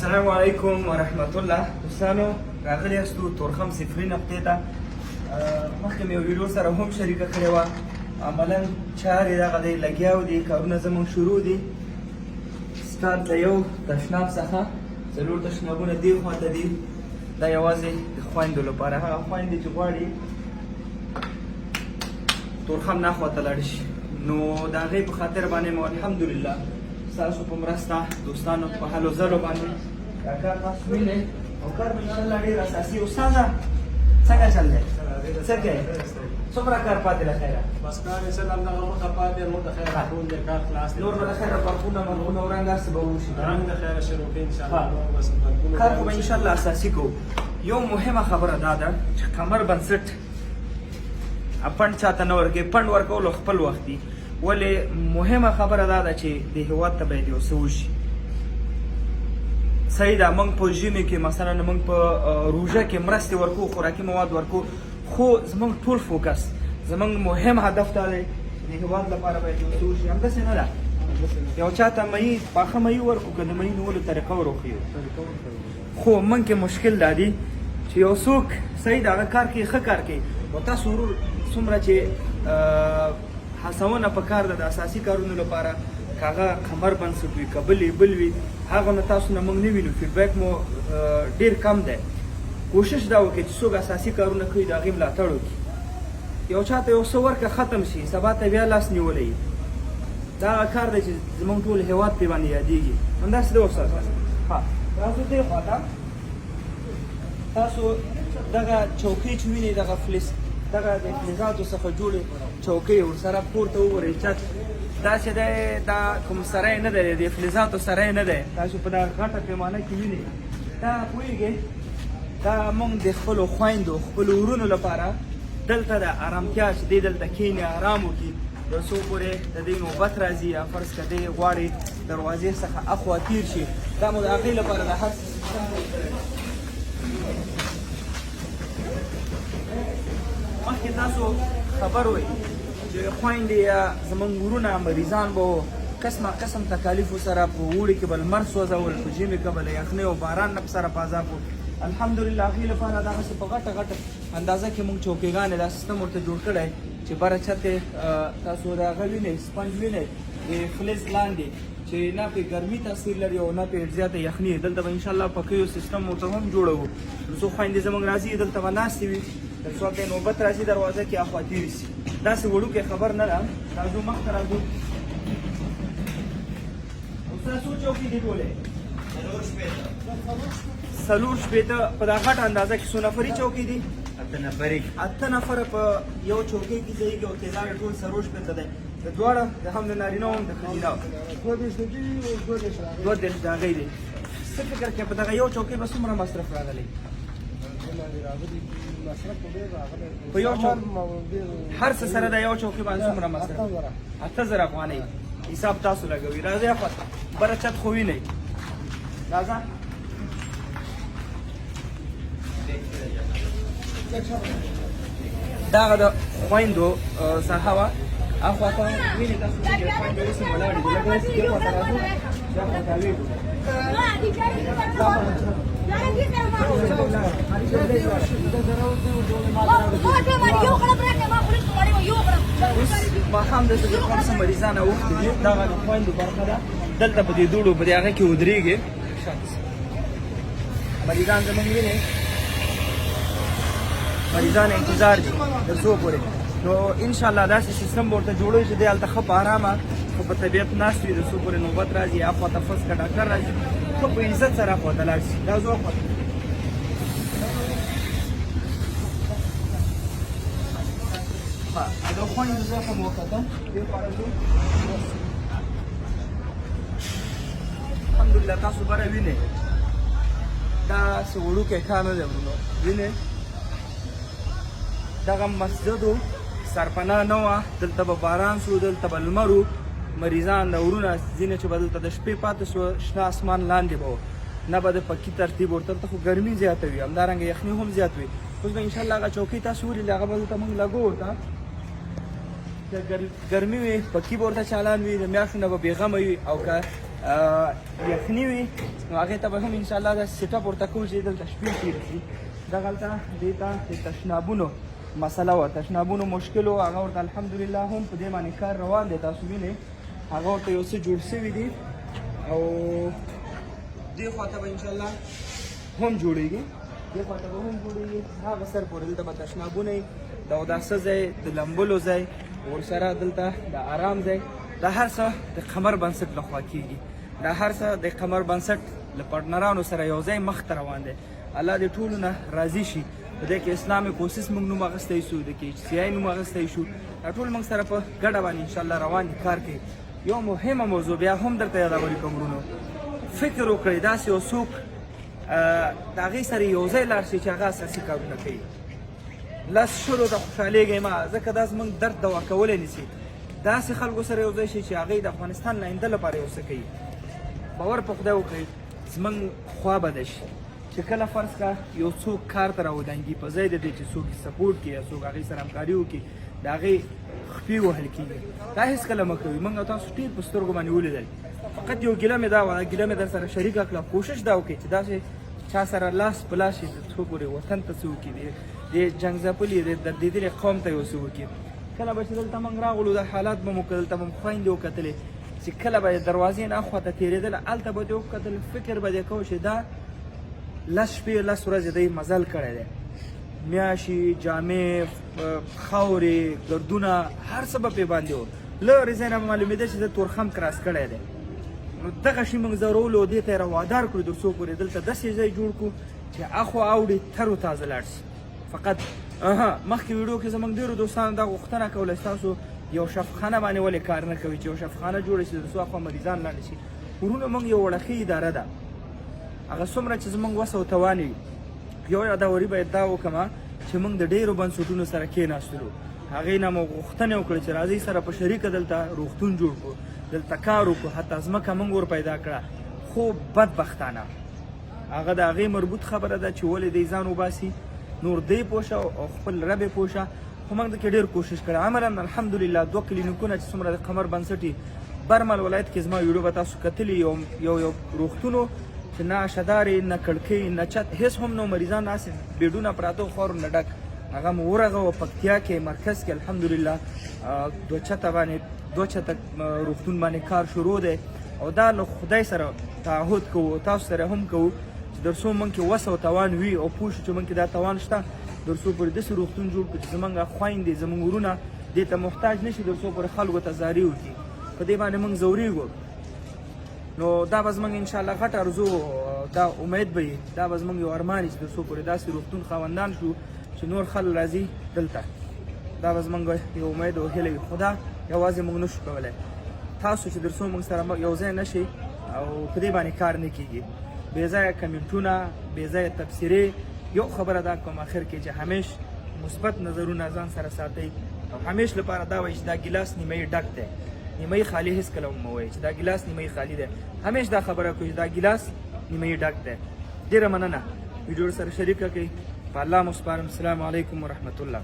السلام علیکم ورحمت الله. دوستانو راغلی یاستو تورخم صفري نقطې ته. مخکې مې یو ویډیو سره هم شریکه کړې وه. عملا چارې دغه دی لګیا دي، کارونه زموږ شروع دي. سټارټ د یو تشناب څخه څلور تشنابونه دې خواته دي. دا یوازې د خویندو لپاره، هغه خویندې چې غواړي تورخم ناخواته لاړ شي، نو د هغې په خاطر باندې مو الحمدلله ستاسو په مرسته دوستانو په هلو ځلو باندې دا کار تاسو وینئ او کار به انشاءالله ډېر اساسي. استاده څنګه چل دی؟ څه کوې؟ څومره کار پاتې له خیره؟ بس کار یې سلام دغه مخه پاتې نور د خیره ټول دی کار خلاص دی. نور به له خیره برقونه مرغونه او رنګ هر څه به وشي. رنګ د خیره شروع کړي انشاءالله. بس کار خو به انشاءالله اساسي کوو. یو مهمه خبره دا ده چې کمر بنسټ پنډ چاته نه ورکوي، پنډ ورکولو خپل وخت دي. ولې مهمه خبره دا ده چې د هېواد ته باید یو څه وشي. صحیح ده، موږ په ژمي کې مثلا موږ په روژه کې مرستې ورکو، خوراکي مواد ورکو، خو زموږ ټول فوکس زموږ مهم هدف دا دی د هېواد لپاره باید یو څه وشي. همداسې نه ده یو چاته مهي پاخه مهي ورکو که د مهي نیولو طریقه ور وښیو، خو موږ کې مشکل دا دی چې یو څوک صحیح ده هغه کار کوي، ښه کار کوي، او تاسو ورور څومره چې هڅونه پکار ده د اساسي کارونو لپاره، که هغه کمر بنسټ وي که بل وي، هغه نه تاسو نه موږ نه وینو، فیډبیک مو ډېر کم دی. کوشش دا وکړئ چې څوک اساسي کارونه کوي د هغې ملاتړ وکړي. یو چاته یو څه ورکړه ختم شي، سبا ته بیا لاس نیولی دا هغه کار دی چې زموږ ټول هېواد پرې باندې یادېږي. همداسې ده استاد. ها راځو دې خواته. تاسو دغه چوکۍ چې وینئ دغه دغه د فلزاتو څخه جوړې چوکۍ ورسره پورته وګورئ چت دا چې دی دا کوم سری نه دی، د فلزاتو سری نه دی. تاسو په دغه غټه پیمانه کې وینئ دا پوهېږئ دا موږ د خپلو خویندو خپلو ورونو لپاره دلته د ارامتیا چې دی دلته کښېني ارام وکړي، تر څو پورې د دې نوبت راځي یا فرض که دی غواړي دروازې څخه اخوا تیر شي، دا مو د هغې لپاره د هر مخکې تاسو خبر وئ چې خویندې یا زموږ ورونه مریضان به قسم تکالیفو سره په اوړي کې به لمر سوځول، په ژمي کې به له یخنۍ او باران نه سره په عذاب وو. الحمدلله هغې لپاره دغسې په غټه اندازه کې موږ چوکېګانې دا سیستم ورته جوړ کړی چې بره چت تاسو د هغه وینئ سپنج وینئ د فلز لاندې چې نه پرې ګرمي تاثیر لري او نه پرې زیاته یخني. دلته به انشاءالله پکیو سیستم ورته هم جوړوو، تر څو خویندې زموږ راځي دلته به ناستې وي، تر څو هلته نوبت راځي دروازه کې اخوا تېرې شي. داسې وړوکی خبر نه ده. راځو مخته راځو. استاد څو چوکۍ دي ټولې؟ څلور شپېته. په دا غټه اندازه کې څو نفري چوکۍ دي؟ اته نفره په یو چوکۍ کې ځایږي او تعداد ټول څلور شپېته دی. د دواړه د هم د نارینه هم د ښځینه دوه دېرش د هغې دی. څه فکر کوې په دغه یو چوکۍ به څومره مصرف راغلی؟ په یو هر څه سره د یو چوکۍ باندې څومره مصرف؟ 8000 افغانۍ حساب تاسو لګوي. راځئ خواته بره چت خو وینئ. راځه دغه د خویندو ساحه وه، اخواته وینئ تاسو چې خویندې اوس هم ولاړې دي. لږ داسې دې خواته راځو، دا خواته ویږو. اوس ماښام دلته د کوم څه مریضان اوښتي دي، دغه د خویندو برخه ده. دلته په دې دوړو په دې هغه کې ودرېږي. مریضان زموږ وینئ، مریضان انتظار دي تر څو پورې. نو انشاءالله داسې سیستم به ورته جوړوي چې دی هلته ښه په ارامه ښه په طبیعت ناست وي، تر څو پورې نوبت راځي اخواته فرض که ډاکټر راځي ښه په عزت سره اخواته لاړ شي. دا زه اخواته د خویندو زخم وکتم دې خواته ځو. الحمدلله تاسو بره وینئ داسې وړوکی کار نه دی ورونو. وینئ دغه مسجدو سرپناه نه وه، دلته به باران شو، دلته به لمر و، مریضان د ورونه ځینې چې به دلته د شپې پاتې شو شنه اسمان لاندې به و، نه به د پکي ترتیب ورته. دلته خو ګرمي زیاته وي، همدارنګه یخني هم زیات وي. اوس به انشاءالله هغه چوکۍ تاسو ولیدل هغه به دلته موږ لګو ورته ګرمي وي، پکي به ورته چالان وي، د میاشتو نه به بېغمه وي، او که یخني وي نو هغې ته به هم انشاءالله دا سیټ اپ ورته کوو چې دلته شپې تېرې شي. دغلته دې ته د تشنابونو مسله وه، تشنابونو مشکل و، هغه ورته الحمدلله هم په دې باندې کار روان دی. تاسو وینئ هغه ورته یو څه جوړ شوي دي او دې خواته به انشاءالله هم جوړېږي، دې خواته به هم جوړېږي. هغه سر پورې دلته به تشنابونه وي، د اوداسه ځای، د لمبلو ځای، ورسره دلته د آرام ځای. دا هر څه د قمر بنسټ لخوا کېږي، دا هر څه د قمر بنسټ له پارټنرانو سره یو ځای مخ ته روان دی. الله دې ټولو نه راضي شي. په دې کې اسلامي کوسس موږ نوم اخیستی شو، د کې HCI نوم اخیستی شو، دا ټول موږ سره په ګډه باندې انشاءالله روان دي کار کوي. یو مهمه موضوع بیا هم درته یادولی کوم ورونو، فکر وکړئ داسې یو څوک د هغې سره یو ځای لاړ شي چې هغه اساسي کارونه کوي. لس شلو ته خوشحالېږئ ما، ځکه دا زموږ درد دوا کولی نیسي. داسې خلکو سره یو ځای شي چې هغې د افغانستان د آینده لپاره یو څه کوي. باور په خدای وکړئ زموږ خوا بده شي چې کله فرض کا یو څوک کار ته راودانګي په ځای د دې چې څوک سپورټ کړي یا څوک هغې سره همکاري وکړي د هغې خپې وهل کېږي. دا هېڅکله مه کوئ. موږ او تاسو ډېر په سترګو باندې ولیدل. فقط یو ګیله مې دا وه، ګیله مې در سره شریکه کړه. کوشش دا وکړئ چې داسې چا سره لاس په لاس شي د څو پورې وطن ته څه وکړي، د جنګ ځپلي د دردېدلي قوم ته یو څه وکړي. کله به چې دلته موږ راغلو دا حالات به مو دلته به مو خویندې وکتلې چې کله به د دروازې نه اخواته تېرېدله هلته به دې وکتل، فکر به دې کوو چې دا لس شپې لس ورځې دی مزل کړی دی. میاشي، جامې، خاورې، ګردونه، هر څه به پرې باندې و. لرې ځای نه به معلومېده چې د تورخم کراس کړی دی. نو دغه شي موږ ضرولو دې ته یې راوادار کړو تر څو پورې دلته داسې ځای جوړ کړو چې اخوا اوړي تر و تازه لاړ شي. فقط مخکې ویډیو کې زموږ ډېرو دوستانو دا غوښتنه کوله چې تاسو یو شفخانه باندې ولې کار نه کوئ چې یو شفخانه جوړه شي تر څو اخوا مریضان لاندې شي. ورونه موږ یو وړښۍ اداره ده، هغه څومره چې زموږ وس او توان وي یو یادوري باید دا وکړم چې موږ د ډېرو بنسټونو سره کېناستلو، هغې نه مو غوښتنې وکړې چې راځئ سره په شریکه دلته روغتون جوړ کړو، دلته کار وکړو، حتی ځمکه موږ ور پیدا کړه. خو بدبختانه هغه د هغې مربوط خبره ده چې ولې دی ځان وباسي، نور دی پوشه او خپل رب یې پوشه. خو موږ دکې ډېر کوشش کړی. عملاً الحمدلله 2 کلینیکونه چې څومره د قمر بنسټي برمل ولایت کې زما ویډیو به تاسو کتلي، یو روغتونو چې نه شدارې، نه کړکۍ، نه چت، هېڅ هم نو مریضان ناست، بیډونه پراته و خاورو نه ډک. هغه مو ورغه په پکتیا کې مرکز کې الحمدلله 2 چته روغتون باندې کار شروع دی. او دا له خدای سره تعهد کوو، تاسو سره هم کوو چې تر څو موږ کې وس او توان وي او پوه شو چې موږ کې دا توان شته، تر څو پورې داسې روغتون جوړ کړو چې زموږ خویندې زموږ ورونه دې ته محتاج نه شي، تر څو پورې خلکو ته زاري وکړي. په دې باندې موږ ځورېږو. نو دا به زموږ انشاءالله غټ ارزو، دا امید به وي، دا به زموږ یو ارمان وي چې تر څو پورې داسې روغتون خاوندان شو چې نور خلک راځي دلته. دا به زموږ یو امید او هیله وي. خو دا یوازې موږ نشو کولی. تاسو چې تر څو موږ سره یو ځای نه شي او په دې باندې کار نه کېږي. بې ځایه کمنټونه، بې ځایه تبصرې. یو خبره دا کوم اخر کې چې همیش مثبت نظرونه ځان سره ساتئ او همیش لپاره دا وایي چې دا ګیلاس نیمه ډک دی، نیمه خالی هېڅکله مه وایئ چې دا ګیلاس نیمه خالی دی. همیش دا خبره کوئ چې دا ګیلاس نیمه ډک دی. ډېره مننه ویډیو سره شریکه کړئ. په الله مو سپارم. السلام علیکم ورحمت الله.